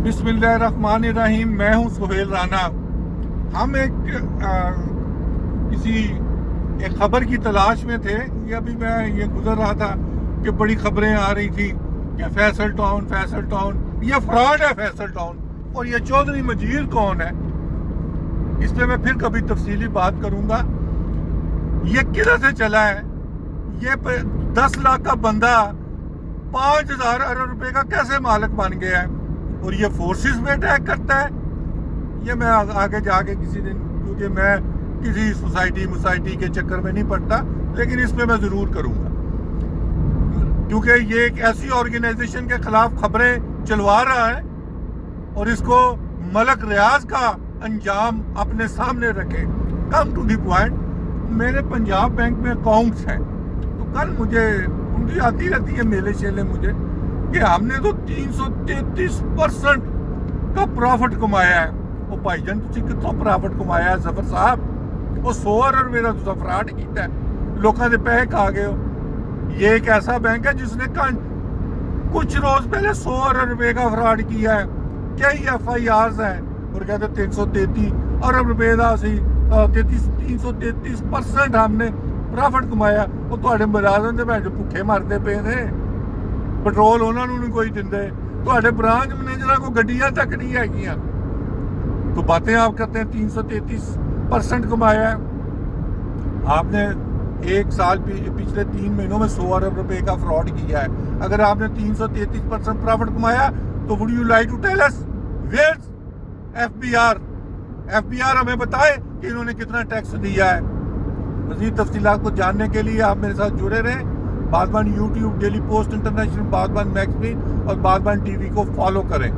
بسم اللہ الرحمن الرحیم. میں ہوں سہیل رانا. ہم ایک خبر کی تلاش میں تھے. یہ ابھی میں گزر رہا تھا کہ بڑی خبریں آ رہی تھی کہ فیصل ٹاؤن یہ فراڈ ہے فیصل ٹاؤن. اور یہ چودھری مجید کون ہے اس پہ میں پھر کبھی تفصیلی بات کروں گا. یہ کدھر سے چلا ہے؟ یہ 10 لاکھ کا بندہ 5,000 ارب روپے کا کیسے مالک بن گیا ہے؟ اور یہ فورسز میں اٹیک کرتا ہے. یہ میں آگے جا کے کسی دن، کیونکہ میں کسی سوسائٹی کے چکر میں نہیں پڑتا، لیکن اس پہ میں ضرور کروں گا، کیونکہ یہ ایک ایسی آرگنائزیشن کے خلاف خبریں چلوا رہا ہے اور اس کو ملک ریاض کا انجام اپنے سامنے رکھے. Come to the point. میرے پنجاب بینک میں اکاؤنٹس ہیں، تو کل مجھے ان کی آتی رہتی ہے میلے شیلے مجھے کہ ہم نے تو 333% کا پروفٹ کمایا ہے. وہ بھائی جان تسی کتوں پروفٹ کمایا ہے ظفر صاحب؟ وہ 100 ارب روپے کا تسا فراڈ کیتا ہے، لوکاں دے پیسے کھا گئے ہو. یہ ایک ایسا بینک ہے جس نے کچھ روز پہلے 100 ارب روپے کا فراڈ کیا ہے. کئی FIRs ہیں اور کہتے 333 ارب روپے کا 333% ہم نے پروفٹ کمایا. وہ تواڈے ملازم تے بھینچو بھکھے مرتے پے نے، پٹرول انہوں نے کوئی دندے، تواڈے برانچ منیجراں کو گڈیاں تک نہیں ہیگیاں، تو باتیں آپ کرتے ہیں 333% کمایا ہے. آپ نے ایک سال پچھلے 3 مہینوں میں 100 ارب روپے کا فراڈ کیا ہے. اگر آپ نے 333% پروفٹ کمایا تو would you like to tell us where's FBR ہمیں بتائے کہ انہوں نے کتنا ٹیکس دیا ہے. مزید تفصیلات کو جاننے کے لیے آپ میرے ساتھ جڑے رہیں. Badban YouTube, daily post international, Badban magazine اور بادبان TV کو فالو کریں.